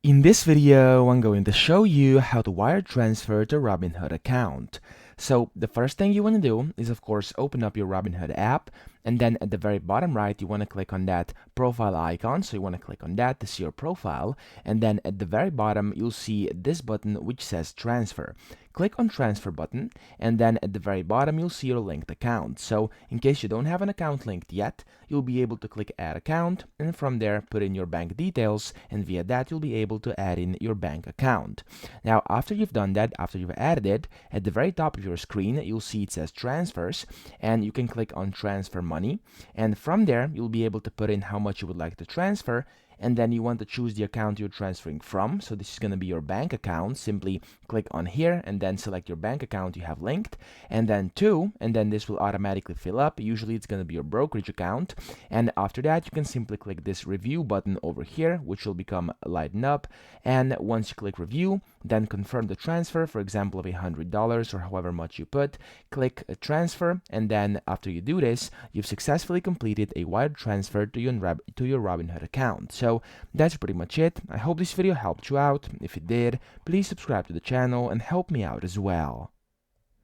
In this video, I'm going to show you how to wire transfer to Robinhood account. So the first thing you want to do is, of course, open up your Robinhood app, and then at the very bottom right, you want to click on that profile icon. So you want to click on that to see your profile, and then at the very bottom, you'll see this button which says transfer. Click on transfer button, and then at the very bottom, you'll see your linked account. So in case you don't have an account linked yet, you'll be able to click add account, and from there, put in your bank details, and via that, you'll be able to add in your bank account. Now, after you've done that, after you've added it, at the very top of your screen, you'll see it says transfers, and you can click on transfer money, and from there, you'll be able to put in how much you would like to transfer, and then you want to choose the account you're transferring from. So this is going to be your bank account. Simply click on here and then select your bank account you have linked, and then this will automatically fill up. Usually it's going to be your brokerage account, and after that you can simply click this review button over here, which will become lighten up, and once you click review, then confirm the transfer, for example of $100 or however much you put. Click transfer, and then after you do this, you've successfully completed a wire transfer to your Robinhood account. So that's pretty much it. I hope this video helped you out. If it did, please subscribe to the channel and help me out as well.